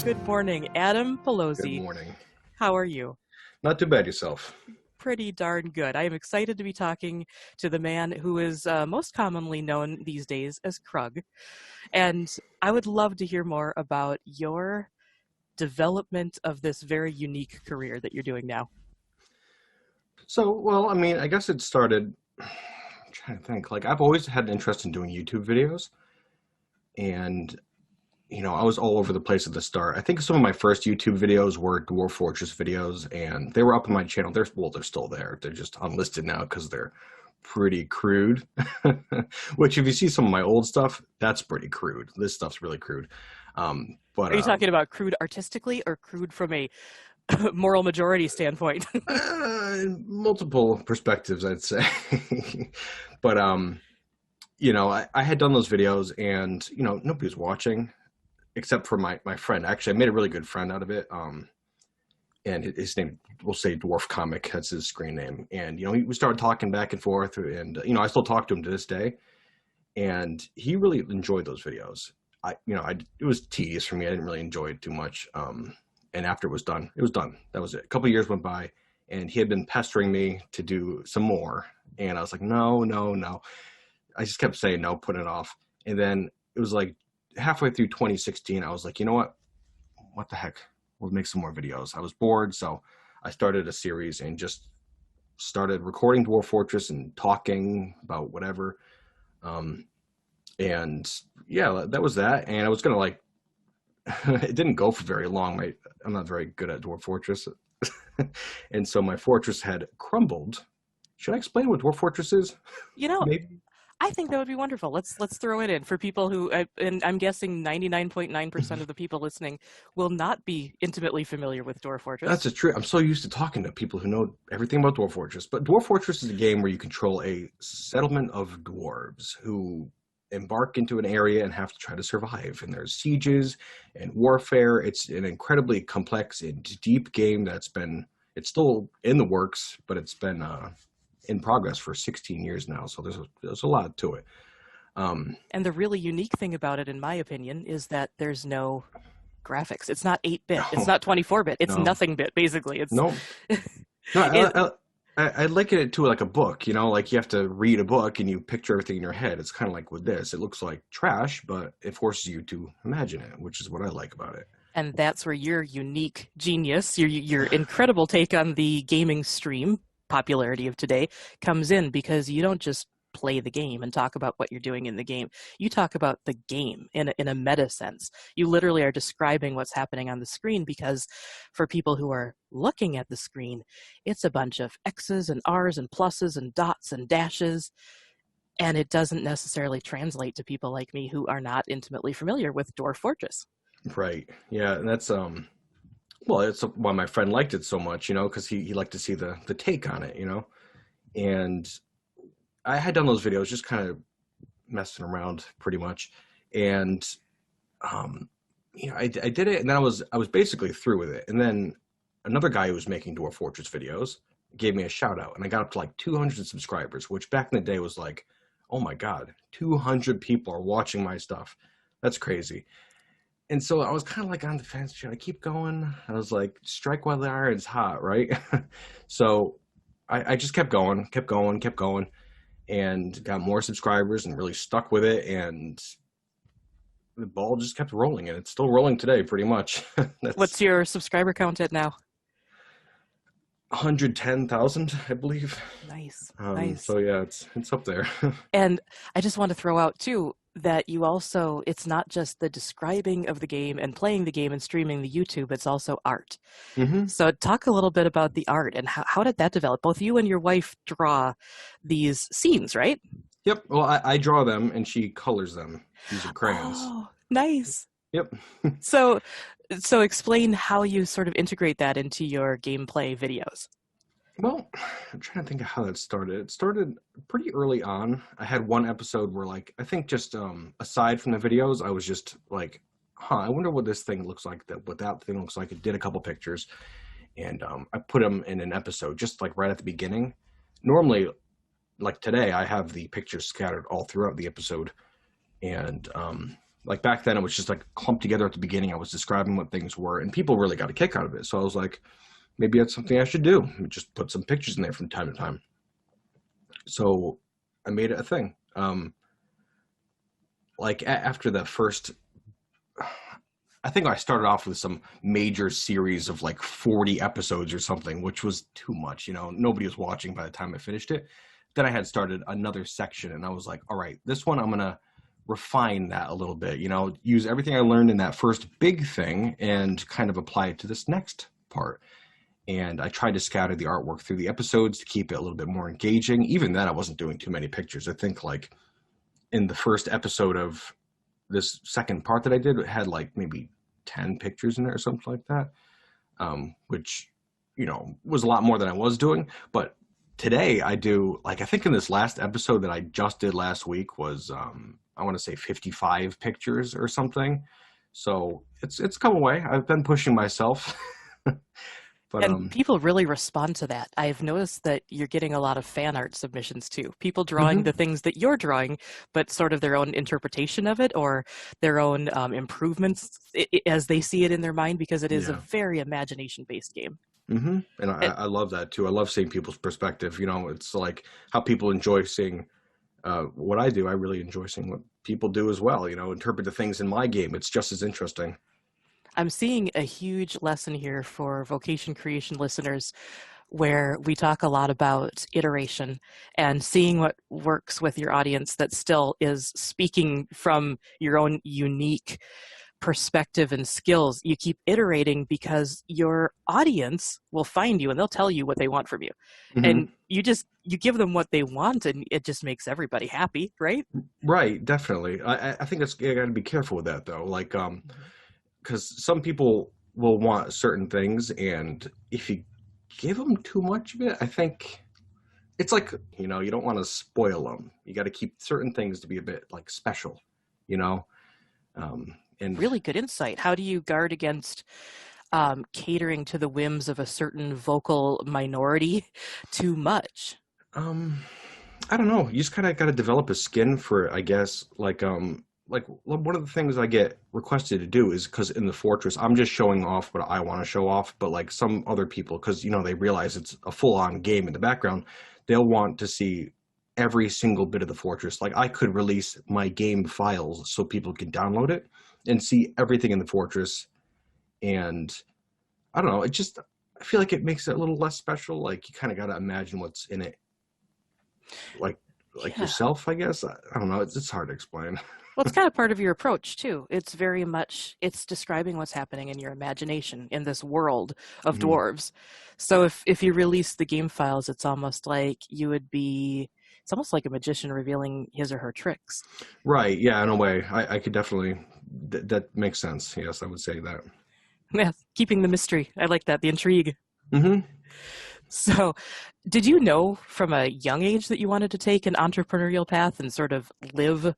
Good morning, Adam Good Palozie. morning. How are you? Not too bad yourself. Pretty darn good. I am excited to be talking to the man who is most commonly known these days as Krug. And I would love to hear more about your development of this very unique career that you're doing now. Well, I mean, I guess it started, I'm trying to think, like I've always had an interest in doing YouTube videos. And, I was all over the place at the start. I think some of my first YouTube videos were Dwarf Fortress videos, and they were up on my channel. They're still there. They're just unlisted now because they're pretty crude. Which, if you see some of my old stuff, that's pretty crude. This stuff's really crude. Are you talking about crude artistically or crude from a moral majority standpoint? Multiple perspectives, I'd say. But, I had done those videos and, nobody was watching except for my friend. Actually, I made a really good friend out of it. And his name, we'll say Dwarf Comic, that's his screen name. And, we started talking back and forth and, I still talk to him to this day. And he really enjoyed those videos. It was tedious for me. I didn't really enjoy it too much. And after it was done. That was it. A couple of years went by and he had been pestering me to do some more. And I was like, no. I just kept saying no, putting it off. And then it was like halfway through 2016, I was like, you know what the heck? We'll make some more videos. I was bored. So I started a series and just started recording Dwarf Fortress and talking about whatever. And yeah, that was that. And I was going to it didn't go for very long. I'm not very good at Dwarf Fortress. And so my fortress had crumbled. Should I explain what Dwarf Fortress is? Maybe. I think that would be wonderful. Let's throw it in for people who, and I'm guessing 99.9% of the people listening will not be intimately familiar with Dwarf Fortress. That's true. I'm so used to talking to people who know everything about Dwarf Fortress. But Dwarf Fortress is a game where you control a settlement of dwarves who embark into an area and have to try to survive. And there's sieges and warfare. It's an incredibly complex and deep game it's still in the works, but it's been in progress for 16 years now. So there's a lot to it. And the really unique thing about it, in my opinion, is that there's no graphics. It's not 8-bit. No. It's not 24-bit. It's nothing bit, basically. It's no. I liken it to like a book, like you have to read a book and you picture everything in your head. It's kind of like with this. It looks like trash, but it forces you to imagine it, which is what I like about it. And that's where your unique genius, your incredible take on the gaming stream popularity of today comes in, because you don't just play the game and talk about what you're doing in the game. You talk about the game in a meta sense. You literally are describing what's happening on the screen, because for people who are looking at the screen, it's a bunch of X's and R's and pluses and dots and dashes, and it doesn't necessarily translate to people like me who are not intimately familiar with Dwarf Fortress. Right. Yeah, and that's well, it's why my friend liked it so much, because he liked to see the take on it, and I had done those videos just kind of messing around pretty much. And, I did it, and then I was basically through with it. And then another guy who was making Dwarf Fortress videos gave me a shout out, and I got up to like 200 subscribers, which back in the day was like, oh my God, 200 people are watching my stuff. That's crazy. And so I was kind of like on the fence. Should I keep going? I was like, strike while the iron's hot, right? So I just kept going, and got more subscribers and really stuck with it. And the ball just kept rolling, and it's still rolling today pretty much. What's your subscriber count at now? 110,000, I believe. Nice. So yeah, it's up there. And I just want to throw out too, that you also, it's not just the describing of the game and playing the game and streaming the YouTube, it's also art. Mm-hmm. So talk a little bit about the art and how did that develop? Both you and your wife draw these scenes, right? Yep. Well, I draw them and she colors them using crayons. Oh, nice. Yep. So explain how you sort of integrate that into your gameplay videos. Well, I'm trying to think of how that started. It started pretty early on. I had one episode where, like, I think just aside from the videos, I was just like, I wonder what this thing looks like, what that thing looks like. It did a couple pictures, and I put them in an episode just like right at the beginning. Normally, like today, I have the pictures scattered all throughout the episode, and Like back then, it was just like clumped together at the beginning. I was describing what things were, and people really got a kick out of it. So I was like, maybe that's something I should do. Just put some pictures in there from time to time. So I made it a thing. Like after the first, I think I started off with some major series of like 40 episodes or something, which was too much. You know, nobody was watching by the time I finished it. Then I had started another section, and I was like, all right, this one I'm going to refine that a little bit, you know, use everything I learned in that first big thing and kind of apply it to this next part. And I tried to scatter the artwork through the episodes to keep it a little bit more engaging. Even then, I wasn't doing too many pictures. I think like in the first episode of this second part that I did, it had like maybe 10 pictures in there or something like that, which, you know, was a lot more than I was doing. But today I do, like, I think in this last episode that I just did last week was, I want to say 55 pictures or something. So it's come away. I've been pushing myself. But And people really respond to that. I've noticed that you're getting a lot of fan art submissions too. People drawing mhm. the things that you're drawing, but sort of their own interpretation of it or their own improvements as they see it in their mind, because it is a Yeah. very imagination-based game. And And I love that too. I love seeing people's perspective. You know, it's like how people enjoy seeing what I do. I really enjoy seeing what people do as well. You know, interpret the things in my game. It's just as interesting. I'm seeing a huge lesson here for Vocation Creation listeners where we talk a lot about iteration and seeing what works with your audience that still is speaking from your own unique perspective and skills. You keep iterating because your audience will find you and they'll tell you what they want from you. hmm And you give them what they want and it just makes everybody happy, right? Right, definitely. I think it's you got to be careful with that though. Like, because some people will want certain things, and if you give them too much of it, I think it's like, you know, you don't want to spoil them. You got to keep certain things to be a bit like special, you know. And Really good insight. How do you guard against catering to the whims of a certain vocal minority too much? um, I don't know. You just kind of got to develop a skin for it, I guess. Like one of the things I get requested to do is because in the fortress, I'm just showing off what I want to show off. But like some other people, because you know they realize it's a full-on game in the background, they'll want to see every single bit of the fortress. Like I could release my game files so people can download it and see everything in the fortress. And I don't know. It just I feel like it makes it a little less special. Like you kind of got to imagine what's in it, like Yeah. yourself. I guess I don't know. It's hard to explain. Well, it's kind of part of your approach too. It's very much it's describing what's happening in your imagination in this world of Mhm. dwarves. So if you release the game files, it's almost like you would be it's almost like a magician revealing his or her tricks. Right. Yeah. In a way, I could definitely. That makes sense. Yes, I would say that. Yeah, keeping the mystery. I like that, the intrigue. hmm So, did you know from a young age that you wanted to take an entrepreneurial path and sort of live,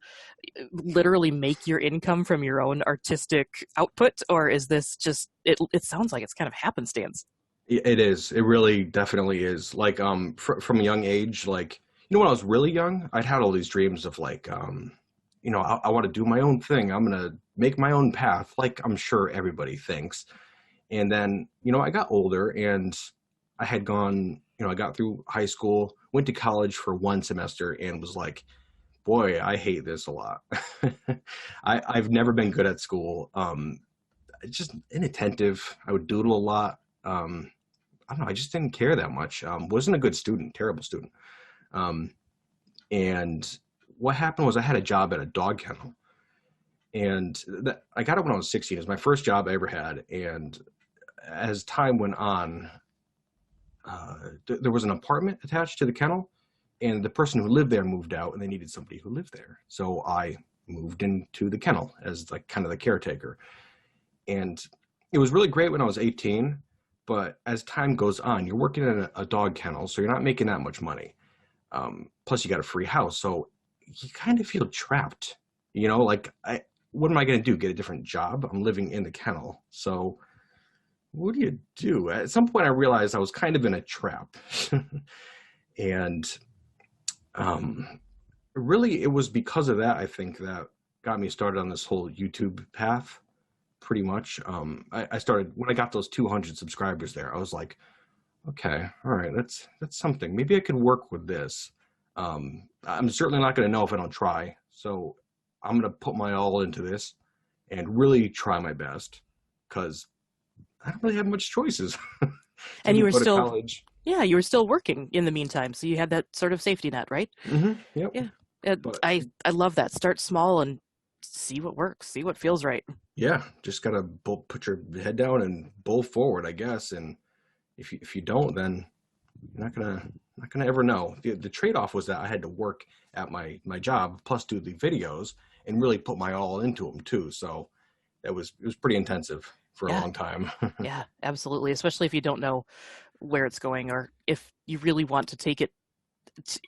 literally make your income from your own artistic output? Or is this just, it sounds like it's kind of happenstance. It is. It really definitely is. Like from a young age, like you know, when I was really young, I'd had all these dreams of like you know, I want to do my own thing. I'm gonna make my own path, like I'm sure everybody thinks. And then you know, I got older and I had gone. You know, I got through high school, went to college for one semester, and was like, boy, I hate this a lot. I've never been good at school. Just inattentive. I would doodle a lot. I don't know. I just didn't care that much. Wasn't a good student, terrible student. Um, and what happened was I had a job at a dog kennel, and I got it when I was 16. It was my first job I ever had. And as time went on, there was an apartment attached to the kennel, and the person who lived there moved out, and they needed somebody who lived there. So I moved into the kennel as like kind of the caretaker. And it was really great when I was 18, but as time goes on, you're working in a dog kennel, so you're not making that much money. Plus, you got a free house, so you kind of feel trapped. You know, like what am I going to do? Get a different job? I'm living in the kennel, so what do you do? At some point, I realized I was kind of in a trap, and really, it was because of that. I think that got me started on this whole YouTube path, pretty much. I started when I got those 200 subscribers there. I was like, okay, all right, that's something. Maybe I could work with this. I'm certainly not going to know if I don't try. So I'm going to put my all into this and really try my best because I don't really have much choices. And you Didn't were go to still, college. yeah, you were still working in the meantime, so you had that sort of safety net, right? Yep. Yeah. But I love that. Start small and see what works, see what feels right. yeah, just gotta put your head down and bull forward, I guess. And if you don't, then you're not gonna ever know. The trade off was that I had to work at my job plus do the videos and really put my all into them too. So it was pretty intensive for a Yeah, long time. yeah, absolutely. Especially if you don't know where it's going or if you really want to take it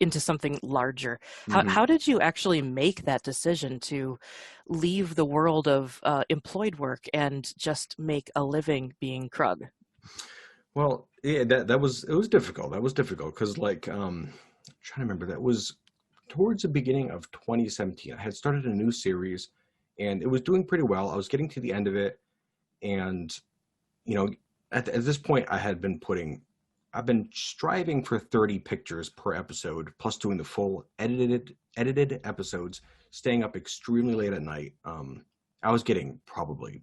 into something larger. hmm How did you actually make that decision to leave the world of employed work and just make a living being Krug? Well, yeah, that was it was difficult. That was difficult because trying to remember that was towards the beginning of 2017. I had started a new series and it was doing pretty well. I was getting to the end of it, and you know, at this point, I've been striving for 30 pictures per episode, plus doing the full edited episodes, staying up extremely late at night. I was getting probably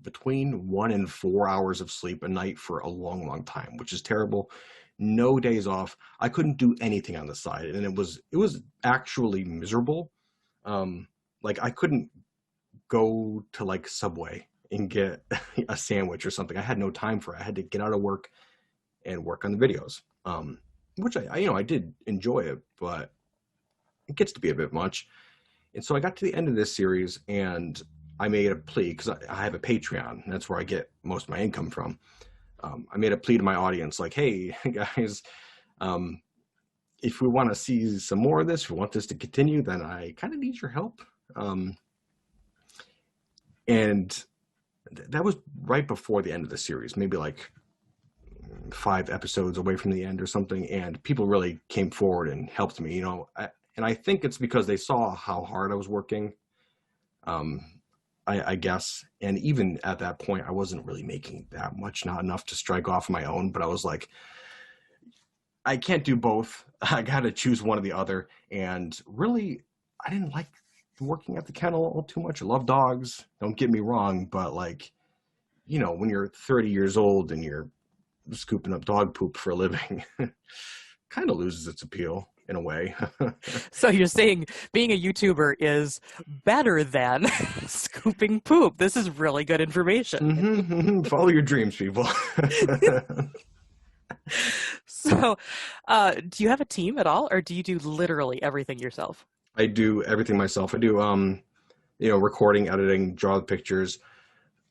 between 1 and 4 hours of sleep a night for a long, long time, which is terrible. No days off. I couldn't do anything on the side, and it was actually miserable. Like I couldn't go to like Subway and get a sandwich or something. I had no time for it. I had to get out of work and work on the videos, which I did enjoy it, but it gets to be a bit much. And so I got to the end of this series and I made a plea because I have a Patreon. And that's where I get most of my income from. I made a plea to my audience like, hey, guys, if we want to see some more of this, if we want this to continue, then I kind of need your help. And that was right before the end of the series, maybe like 5 episodes away from the end or something. And people really came forward and helped me, and I think it's because they saw how hard I was working. I guess. And even at that point, I wasn't really making that much, not enough to strike off my own, but I was like, I can't do both. I got to choose one or the other. And really, I didn't like working at the kennel all too much. I love dogs. Don't get me wrong. But like, when you're 30 years old and you're scooping up dog poop for a living, kind of loses its appeal in a way. So you're saying being a YouTuber is better than scooping poop. This is really good information. Follow your dreams, people. So, do you have a team at all, or do you do literally everything yourself? I do everything myself. I do, recording, editing, draw the pictures.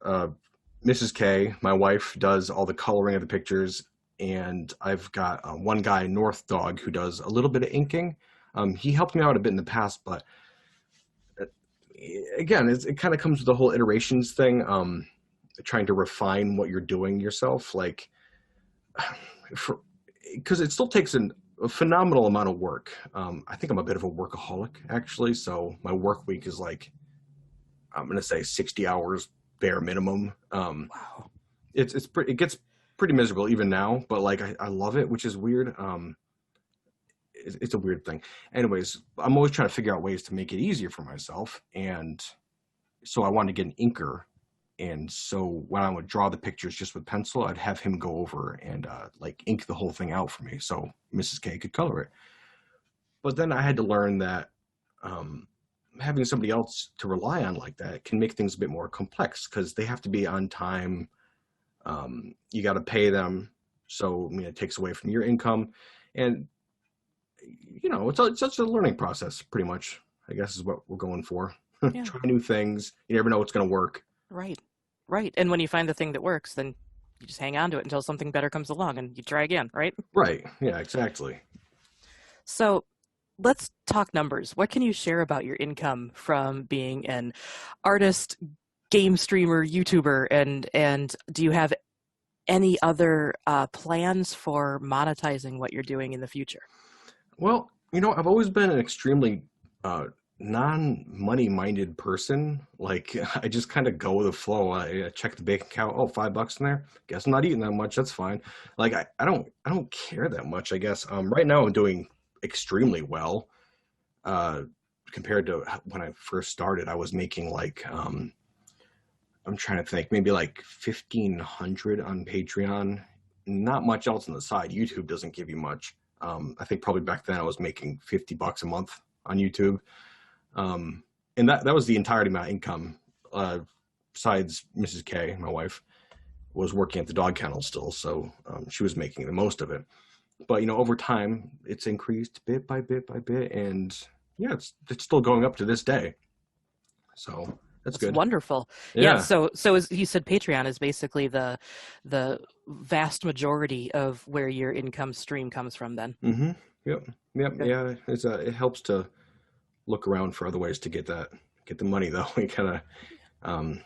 Mrs. K, my wife, does all the coloring of the pictures. And I've got one guy, North Dog, who does a little bit of inking. He helped me out a bit in the past, but again, it kind of comes with the whole iterations thing, trying to refine what you're doing yourself. Like, because it still takes a phenomenal amount of work. I think I'm a bit of a workaholic, actually. So my work week is like, I'm going to say 60 hours bare minimum. Wow. It gets pretty miserable even now, but like I love it, which is weird. It's a weird thing. Anyways, I'm always trying to figure out ways to make it easier for myself, and so I wanted to get an inker. And so when I would draw the pictures just with pencil, I'd have him go over and like ink the whole thing out for me, so Mrs. K could color it. But then I had to learn that having somebody else to rely on like that can make things a bit more complex because they have to be on time. You got to pay them, so it takes away from your income, and it's such a learning process. Pretty much, I guess, is what we're going for. Yeah. Try new things. You never know what's going to work. Right. And when you find the thing that works, then you just hang on to it until something better comes along and you try again, right? Right. Yeah. Exactly. So let's talk numbers. What can you share about your income from being an artist, game streamer, YouTuber, and do you have any other plans for monetizing what you're doing in the future? Well, I've always been an extremely non-money minded person. Like I just kind of go with the flow. I check the bank account. Oh, $5 in there. Guess I'm not eating that much. That's fine. Like I don't care that much, I guess. Right now I'm doing extremely well. Uh, Compared to when I first started, I was making like I'm trying to think, maybe like 1,500 on Patreon. Not much else on the side. YouTube doesn't give you much. I think probably back then I was making $50 a month on YouTube. And that was the entirety of my income. Besides Mrs. K, my wife, was working at the dog kennel still, so she was making the most of it. But over time, it's increased bit by bit by bit, and yeah, it's still going up to this day. So that's That's good. wonderful. Yeah. Yeah. So as you said, Patreon is basically the vast majority of where your income stream comes from. Then. Mm-hmm. Yep. Yep. Good. Yeah. It helps to look around for other ways to get the money though. We um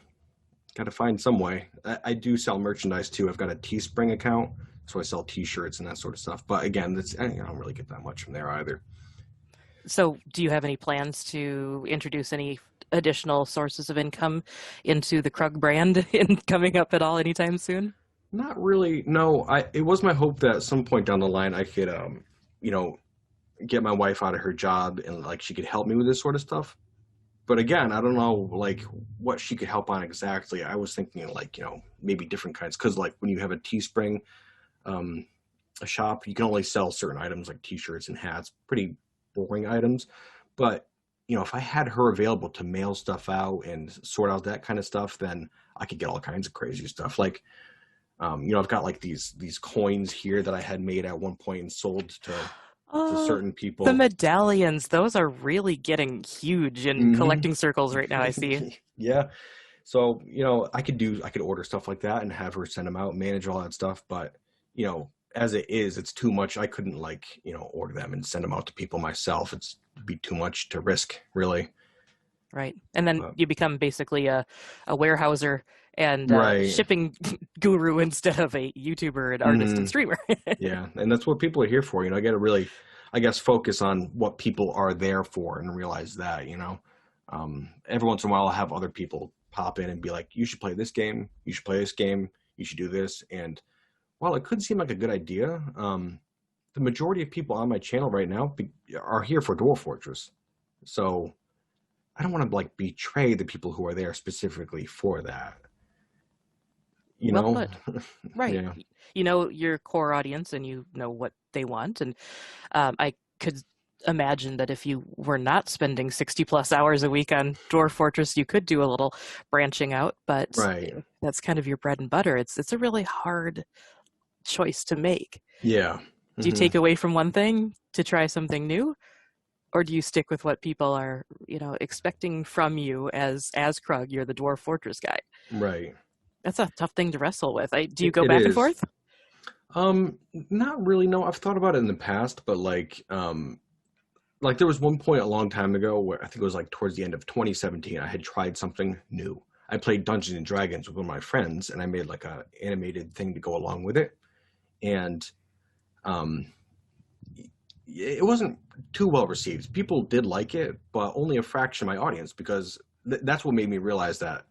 gotta find some way. I do sell merchandise too. I've got a Teespring account, so I sell T-shirts and that sort of stuff. But again, I don't really get that much from there either. So, do you have any plans to introduce any additional sources of income into the Krug brand in coming up at all anytime soon? Not really. No. It was my hope that at some point down the line I could you know get my wife out of her job and like she could help me with this sort of stuff. But again, I don't know like what she could help on exactly. I was thinking like, maybe different kinds, because like when you have a Teespring, um, a shop, you can only sell certain items like t-shirts and hats, pretty boring items. But if I had her available to mail stuff out and sort out that kind of stuff, then I could get all kinds of crazy stuff. Like, I've got like these coins here that I had made at one point and sold to Oh, certain the people. medallions, those are really getting huge in Hmm. collecting circles right now, I see. Yeah. So, I could order stuff like that and have her send them out, manage all that stuff. But, as it is, it's too much. I couldn't like, order them and send them out to people myself. It'd be too much to risk, really. Right. And then But, you become basically a warehouser and right. shipping guru instead of a YouTuber and artist Hmm. and streamer. Yeah. And that's what people are here for. I got to really, I guess, focus on what people are there for and realize that. Every once in a while, I'll have other people pop in and be like, you should play this game. You should play this game. You should do this. And while it could seem like a good idea, the majority of people on my channel right now are here for Dwarf Fortress. So I don't want to like betray the people who are there specifically for that. You Well know? put. Right. Yeah. You know your core audience and you know what they want. And I could imagine that if you were not spending 60 plus hours a week on Dwarf Fortress, you could do a little branching out, but Right. that's kind of your bread and butter. It's a really hard choice to make. Yeah. Do you Hmm. take away from one thing to try something new? Or do you stick with what people are, expecting from you as Krug? You're the Dwarf Fortress guy. Right. That's a tough thing to wrestle with. Do you It, go it back and is. forth? Not really. No, I've thought about it in the past, but like there was one point a long time ago where I think it was like towards the end of 2017, I had tried something new. I played Dungeons and Dragons with one of my friends, and I made like a animated thing to go along with it. And um, it wasn't too well received. People did like it, but only a fraction of my audience, because that's what made me realize that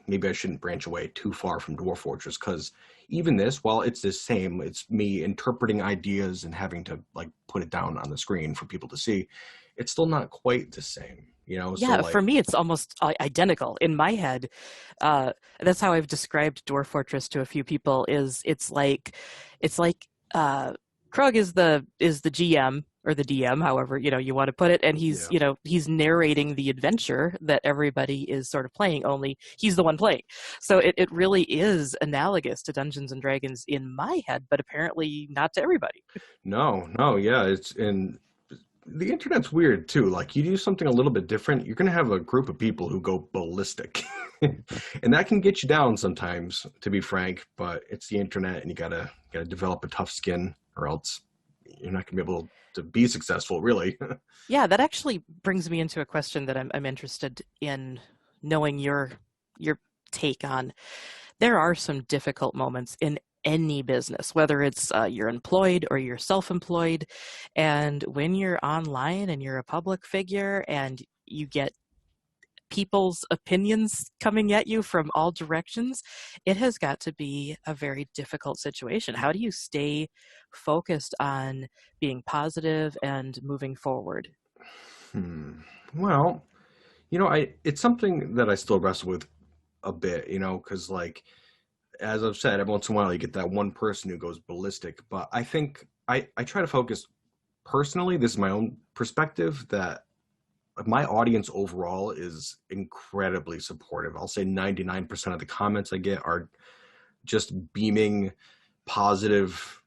maybe I shouldn't branch away too far from Dwarf Fortress, because even this, while it's the same, it's me interpreting ideas and having to like put it down on the screen for people to see. It's still not quite the same, So Yeah, for like, me, it's almost identical in my head. That's how I've described Dwarf Fortress to a few people. It's like Krug is the GM or the DM, however you want to put it, and he's yeah, he's narrating the adventure that everybody is sort of playing. Only he's the one playing, so it really is analogous to Dungeons and Dragons in my head, but apparently not to everybody. no, yeah, it's and the internet's weird too. Like you do something a little bit different, you're gonna have a group of people who go ballistic, and that can get you down sometimes, to be frank. But it's the internet, and you gotta develop a tough skin, or else you're not gonna be able to be successful, really. Yeah, that actually brings me into a question that I'm interested in knowing your take on. There are some difficult moments in any business, whether it's you're employed or you're self-employed, and when you're online and you're a public figure and you get people's opinions coming at you from all directions, it has got to be a very difficult situation. How do you stay focused on being positive and moving forward? Hmm. Well, it's something that I still wrestle with a bit, because like, as I've said, every once in a while you get that one person who goes ballistic. But I think I try to focus personally, this is my own perspective, that my audience overall is incredibly supportive. I'll say 99% of the comments I get are just beaming, positive,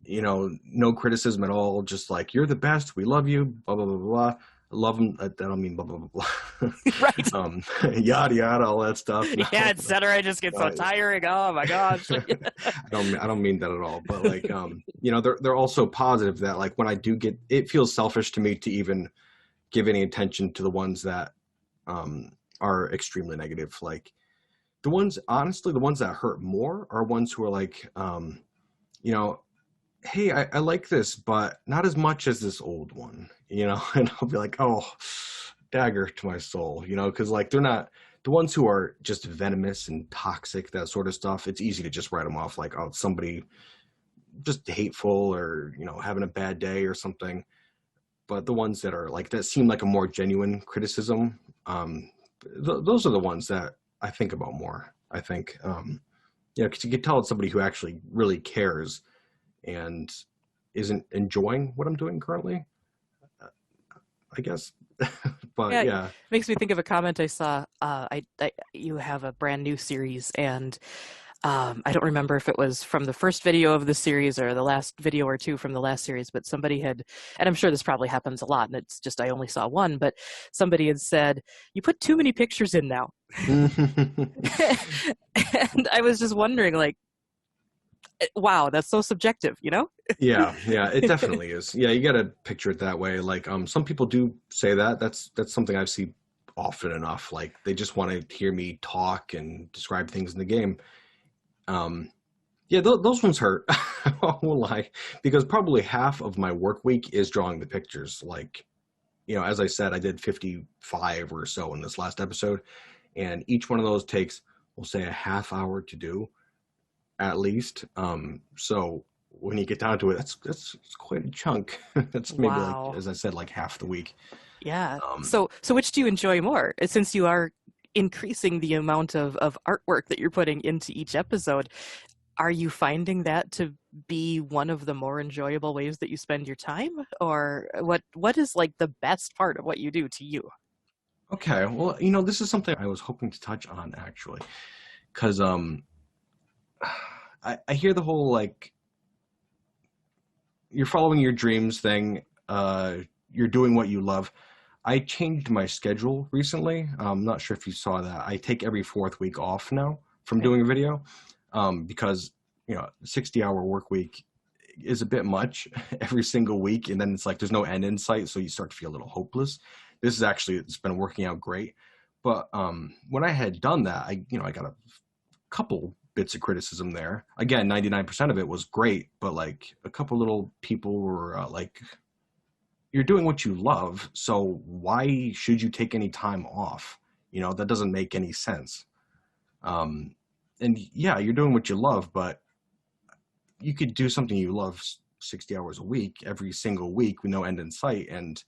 no criticism at all. Just like, you're the best. We love you, blah, blah, blah, blah. I love them. I don't mean blah, blah, blah, blah. Right. Yada, yada, all that stuff. No, Yeah, etc. I just get so tiring. Oh my gosh. I don't mean that at all. But like, they're also positive that like when I do get, it feels selfish to me to even give any attention to the ones that are extremely negative. Like honestly, the ones that hurt more are ones who are like, hey, I like this, but not as much as this old one, and I'll be like, oh, dagger to my soul, because like they're not the ones who are just venomous and toxic, that sort of stuff. It's easy to just write them off like, oh, somebody just hateful or, having a bad day or something. But the ones that are like, that seem like a more genuine criticism, those are the ones that I think about more. I think, because you can tell it's somebody who actually really cares and isn't enjoying what I'm doing currently, I guess. But yeah. It makes me think of a comment I saw. You have a brand new series, and I don't remember if it was from the first video of the series or the last video or two from the last series, but somebody had, and I'm sure this probably happens a lot, and it's just I only saw one, but somebody had said, "You put too many pictures in now." And I was just wondering, like, wow, that's so subjective, Yeah, it definitely is. Yeah, you got to picture it that way. Like, some people do say that. That's something I've seen often enough. Like, they just want to hear me talk and describe things in the game. Those ones hurt. I won't lie, because probably half of my work week is drawing the pictures. Like, as I said, I did 55 or so in this last episode, and each one of those takes, we'll say, a half hour to do, at least. So when you get down to it, that's quite a chunk. That's maybe Wow. like, as I said, like half the week. Yeah. So which do you enjoy more? Since you are increasing the amount of artwork that you're putting into each episode, are you finding that to be one of the more enjoyable ways that you spend your time? Or what is like the best part of what you do to you? Okay, well, this is something I was hoping to touch on, actually, because I hear the whole like, you're following your dreams thing, you're doing what you love. I changed my schedule recently. I'm not sure if you saw that. I take every fourth week off now from doing a video, because 60-hour work week is a bit much every single week, and then it's like there's no end in sight, so you start to feel a little hopeless. It's been working out great. But when I had done that, I got a couple bits of criticism there. Again, 99% of it was great, but like a couple little people were like, you're doing what you love, so why should you take any time off? That doesn't make any sense. And yeah, you're doing what you love, but you could do something you love 60 hours a week, every single week with no end in sight, and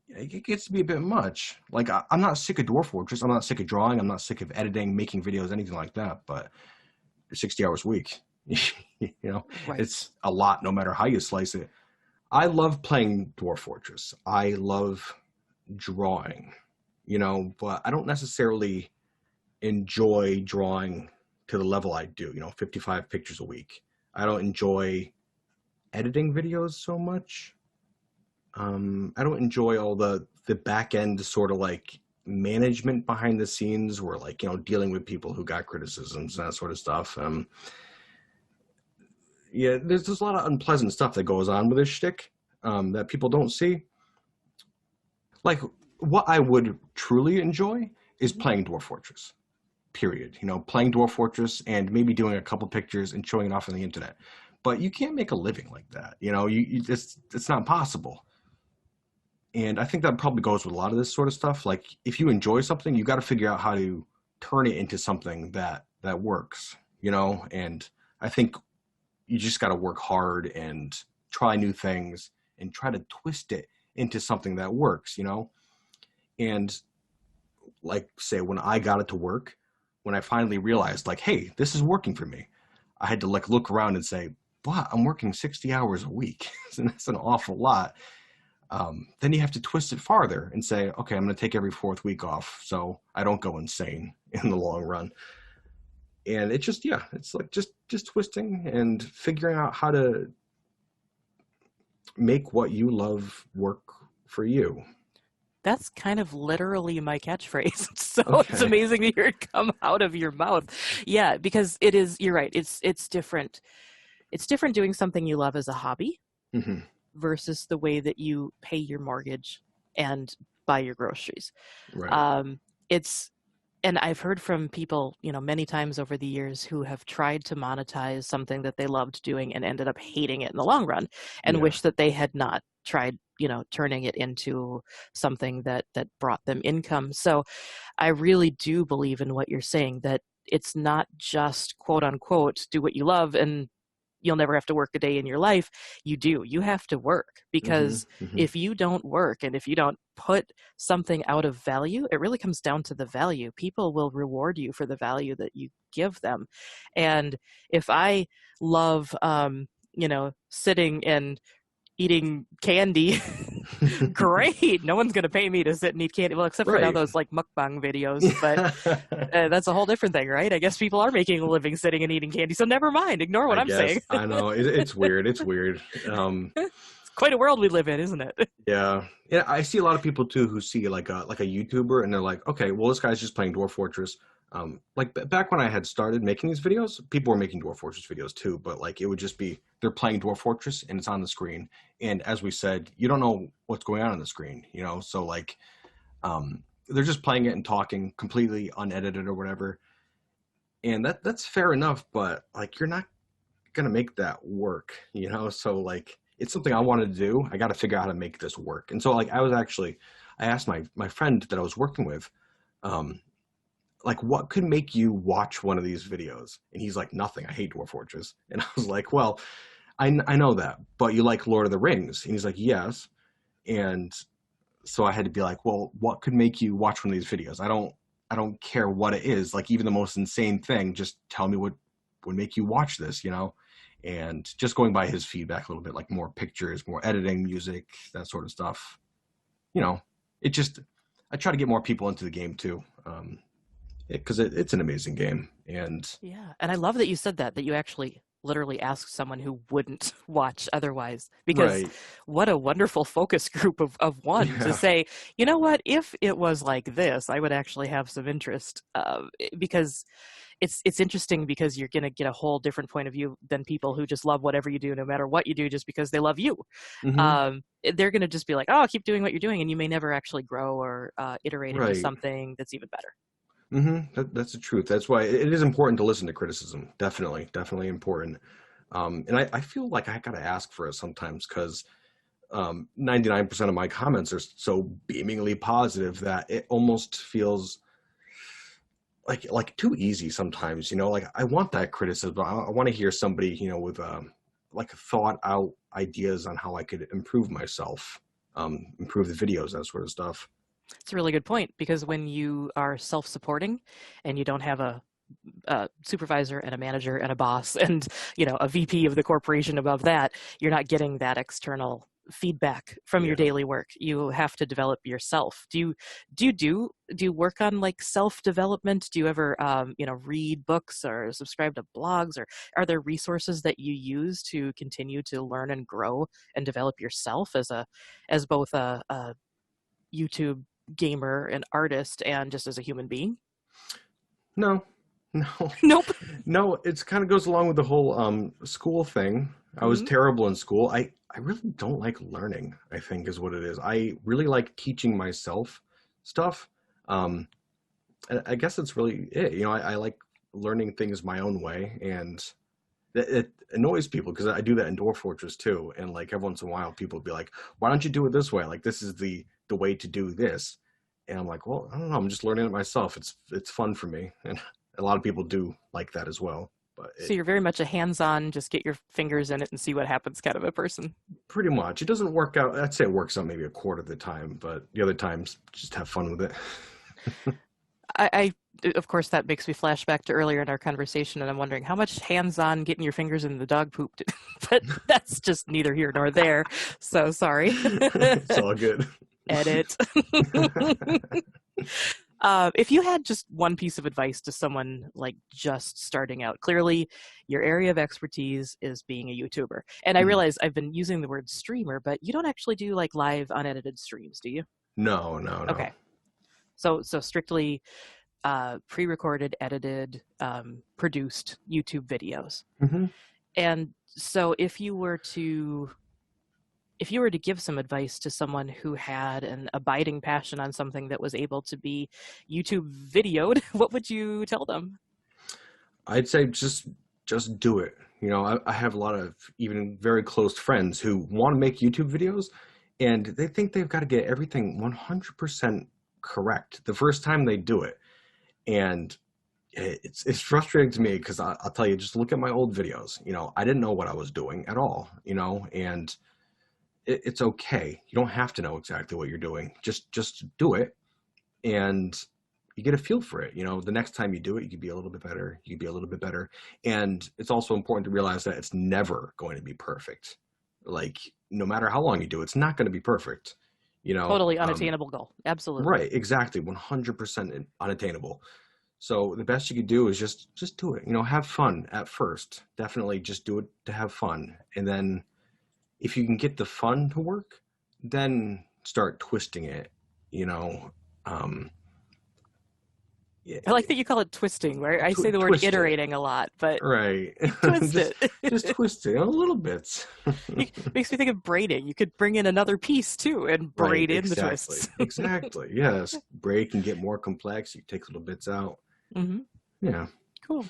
it gets to be a bit much. Like, I'm not sick of Dwarf Fortress. I'm not sick of drawing. I'm not sick of editing, making videos, anything like that, but 60 hours a week, Right. It's a lot no matter how you slice it. I love playing Dwarf Fortress. I love drawing, but I don't necessarily enjoy drawing to the level I do, 55 pictures a week. I don't enjoy editing videos so much. I don't enjoy all the back end sort of like management behind the scenes where like, dealing with people who got criticisms and that sort of stuff. There's just a lot of unpleasant stuff that goes on with this shtick that people don't see. Like, what I would truly enjoy is playing Dwarf Fortress, period. Playing Dwarf Fortress and maybe doing a couple pictures and showing it off on the internet. But you can't make a living like that. It's not possible. And I think that probably goes with a lot of this sort of stuff. Like if you enjoy something, you got to figure out how to turn it into something that works, you know? And I think you just got to work hard and try new things and try to twist it into something that works, you know? And like say when I got it to work, when I finally realized like, hey, this is working for me, I had to like look around and say, but I'm working 60 hours a week. And that's an awful lot. Then you have to twist it farther and say, okay, I'm going to take every fourth week off so I don't go insane in the long run. And it just, yeah, it's like just twisting and figuring out how to make what you love work for you. That's kind of literally my catchphrase. So it's Okay. amazing to hear it come out of your mouth. Yeah, because it is, you're right. It's different. It's different doing something you love as a hobby Hmm. versus the way that you pay your mortgage and buy your groceries. Right. Um, it's and I've heard from people, many times over the years who have tried to monetize something that they loved doing and ended up hating it in the long run and Yeah. wish that they had not tried, turning it into something that brought them income. So I really do believe in what you're saying, that it's not just quote unquote do what you love and you'll never have to work a day in your life. You have to work, Hmm. because Hmm. if you don't work and if you don't put something out of value, it really comes down to the value. People will reward you for the value that you give them. And if I love sitting and eating candy, great, no one's going to pay me to sit and eat candy, well, except for now Right. those like mukbang videos. But Yeah. that's a whole different thing, right? I guess people are making a living sitting and eating candy, so never mind, ignore what I I'm guess saying. I know it's weird. It's weird. It's quite a world we live in, isn't it? Yeah, yeah. I see a lot of people too who see like a YouTuber and they're like, okay, well this guy's just playing Dwarf Fortress. Like back when I had started making these videos, people were making Dwarf Fortress videos too, but like it would just be they're playing Dwarf Fortress and it's on the screen, and as we said, you don't know what's going on the screen, you know. So like, they're just playing it and talking completely unedited or whatever, and that's fair enough. But like, you're not gonna make that work, you know? So like it's something I wanted to do. I gotta figure out how to make this work. And so like I asked my friend that I was working with, um, like what could make you watch one of these videos? And he's like, nothing. I hate Dwarf Fortress. And I was like, well, I know that, but you like Lord of the Rings. And he's like, yes. And so I had to be like, well, what could make you watch one of these videos? I don't care what it is. Like even the most insane thing, just tell me what would make you watch this, you know? And just going by his feedback a little bit, like more pictures, more editing, music, that sort of stuff. You know, it just I try to get more people into the game too, because it's an amazing game. And Yeah, and I love that you said that you actually literally asked someone who wouldn't watch otherwise, because right, what a wonderful focus group of one to yeah, say, you know what, if it was like this, I would actually have some interest, because it's interesting, because you're going to get a whole different point of view than people who just love whatever you do no matter what you do just because they love you. hmm, They're going to just be like, oh, keep doing what you're doing, and you may never actually grow or iterate into right. something that's even better. That's the truth. That's why it is important to listen to criticism. Definitely, definitely important. And I feel like I gotta ask for it sometimes because 99% of my comments are so beamingly positive that it almost feels like too easy sometimes. You know, like I want that criticism. I want to hear somebody, you know, with like thought out ideas on how I could improve myself, improve the videos, that sort of stuff. It's a really good point, because when you are self-supporting and you don't have a supervisor and a manager and a boss and a VP of the corporation above that, you're not getting that external feedback from your Yeah. daily work. You have to develop yourself. Do you work on like self-development? Do you ever read books or subscribe to blogs, or are there resources that you use to continue to learn and grow and develop yourself as both a YouTube gamer, an artist, and just as a human being? No, no, Nope. no. It's kind of goes along with the whole school thing. I was Mhm. terrible in school. I really don't like learning, I think is what it is. I really like teaching myself stuff. Um, I guess that's really it. You know, I like learning things my own way, and it annoys people because I do that in Dwarf Fortress too. And like every once in a while, people will be like, "Why don't you do it this way? Like this is the way to do this." And I'm like, "Well, I don't know. I'm just learning it myself. It's fun for me." And a lot of people do like that as well. But So you're very much a hands-on, just get your fingers in it and see what happens kind of a person. pretty much, it doesn't work out. I'd say it works out maybe a quarter of the time, but the other times just have fun with it. I of course, that makes me flash back to earlier in our conversation, and I'm wondering how much hands-on getting your fingers in the dog poop did, but that's just neither here nor there. So sorry. It's all good. Edit. If you had just one piece of advice to someone like just starting out, clearly your area of expertise is being a YouTuber. And I Mhm. realize I've been using the word streamer, but you don't actually do like live unedited streams, do you? No, no, no. Okay. So strictly pre-recorded, edited, produced YouTube videos. Hmm. And so if you were to give some advice to someone who had an abiding passion on something that was able to be YouTube videoed, what would you tell them? I'd say just do it. You know, I have a lot of even very close friends who want to make YouTube videos, and they think they've got to get everything 100% correct the first time they do it. And it's frustrating to me because I'll tell you, just look at my old videos. You know, I didn't know what I was doing at all. You know, and it's okay. You don't have to know exactly what you're doing. Just do it, and you get a feel for it. You know, the next time you do it, you can be a little bit better. You can be a little bit better. And it's also important to realize that it's never going to be perfect. Like, no matter how long you do, it's not going to be perfect. You know, Totally unattainable goal. Absolutely. right? Exactly, 100% unattainable. So the best you could do is just do it. You know, have fun at first. Definitely just do it to have fun, and then if you can get the fun to work, then start twisting it. You know, um, yeah, I like that you call it twisting, where I say the word twist it. iterating a lot, but Right. twist just it. just twist it a little bit. It makes me think of braiding. You could bring in another piece too and Right, braid in the exactly. twists. Exactly. Yes. Break and get more complex. You take little bits out. Hmm. Yeah. Cool.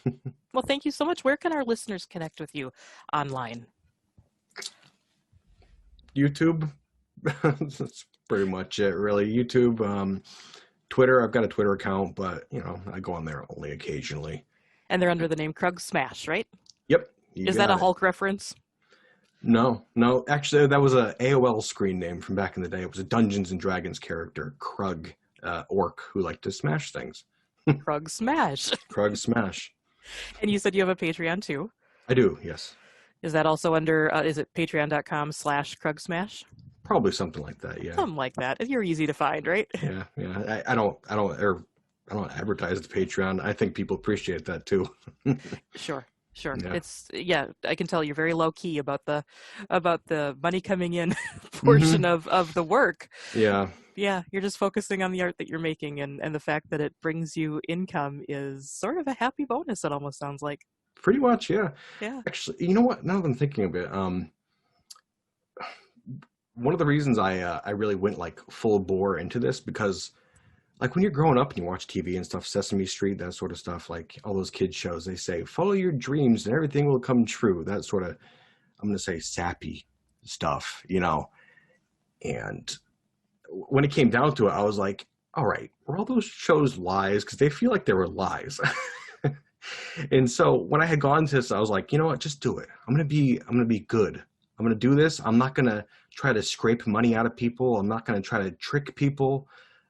Well, thank you so much. Where can our listeners connect with you online? YouTube. That's pretty much it, really. YouTube, Twitter. I've got a Twitter account, but you know, I go on there only occasionally. And they're under the name Kruggsmash, right? Yep, you Is that a got it. Hulk reference? No, no. Actually, that was a AOL screen name from back in the day. It was a Dungeons and Dragons character, Krug, orc who liked to smash things. Kruggsmash. Kruggsmash. And you said you have a Patreon too. I do, yes. Is that also under, is it patreon.com/Kruggsmash? Probably something like that. Yeah, Something like that. You're easy to find, right? yeah, yeah. I don't advertise the Patreon. I think people appreciate that too. Sure. Sure. Yeah. It's, yeah, I can tell you're very low key about the money coming in Hmm. portion of the work. Yeah. Yeah, you're just focusing on the art that you're making, and the fact that it brings you income is sort of a happy bonus, it almost sounds like. Pretty much. Yeah. Yeah. Actually, you know what? Now that I'm thinking of it, one of the reasons I really went like full bore into this because like when you're growing up and you watch TV and stuff, Sesame Street, that sort of stuff, like all those kids shows, they say follow your dreams and everything will come true. That sort of, I'm gonna say, sappy stuff, you know. And when it came down to it, I was like, all right, were all those shows lies? Because they feel like they were lies. And so when I had gone to this, I was like, you know what, just do it. I'm gonna be good. I'm gonna do this. I'm not gonna try to scrape money out of people. I'm not gonna try to trick people.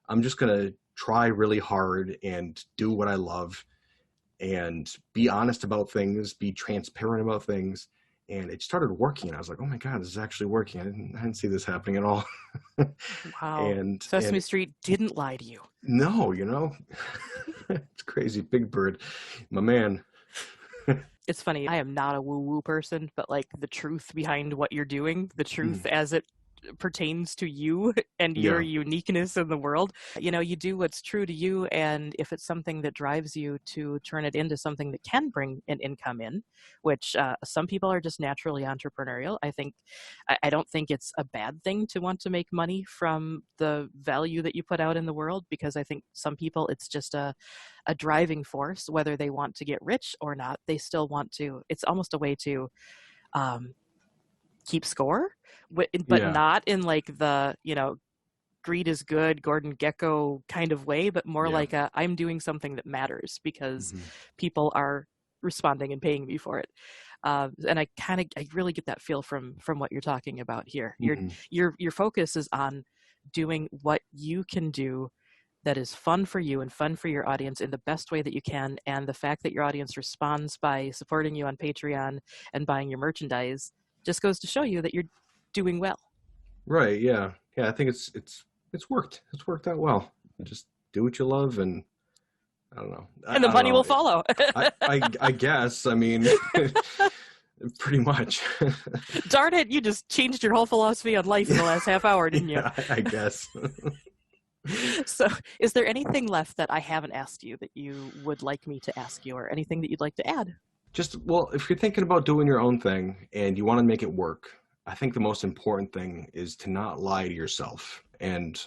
I'm just gonna try really hard and do what I love and be honest about things, be transparent about things. And it started working. And I was like, oh my God, this is actually working. I didn't see this happening at all. Wow. and Sesame Street didn't lie to you. no, you know, it's crazy. Big Bird, my man. It's funny. I am not a woo-woo person, but like the truth behind what you're doing, the truth as it pertains to you and your Yeah. uniqueness in the world. You do what's true to you, and if it's something that drives you to turn it into something that can bring an income in, which some people are just naturally entrepreneurial. I don't think it's a bad thing to want to make money from the value that you put out in the world, because I think some people, it's just a driving force, whether they want to get rich or not. They still want to, it's almost a way to um, keep score, but Yeah. not in like the, greed is good, Gordon Gekko kind of way, but more Yeah. like I'm doing something that matters because Hmm. people are responding and paying me for it. And I really get that feel from what you're talking about here. Hmm. Your focus is on doing what you can do that is fun for you and fun for your audience in the best way that you can. And the fact that your audience responds by supporting you on Patreon and buying your merchandise just goes to show you that you're doing well. Right. Yeah. Yeah. I think it's worked. It's worked out well. Just do what you love, and I don't know. And the I don't money will know. follow. I guess. I mean, pretty much. Darn it, you just changed your whole philosophy on life in the last half hour, didn't you? Yeah, I guess. So, is there anything left that I haven't asked you that you would like me to ask you, or anything that you'd like to add? Just, well, if you're thinking about doing your own thing and you want to make it work, I think the most important thing is to not lie to yourself and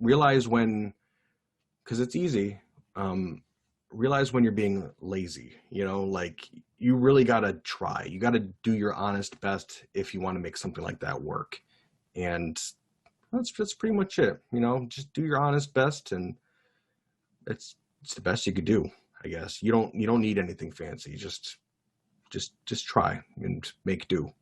realize when, because it's easy, um, realize when you're being lazy. Like, you really got to try. You got to do your honest best if you want to make something like that work. And that's pretty much it. Just do your honest best, and it's the best you could do, I guess. You don't need anything fancy. Just try and make do.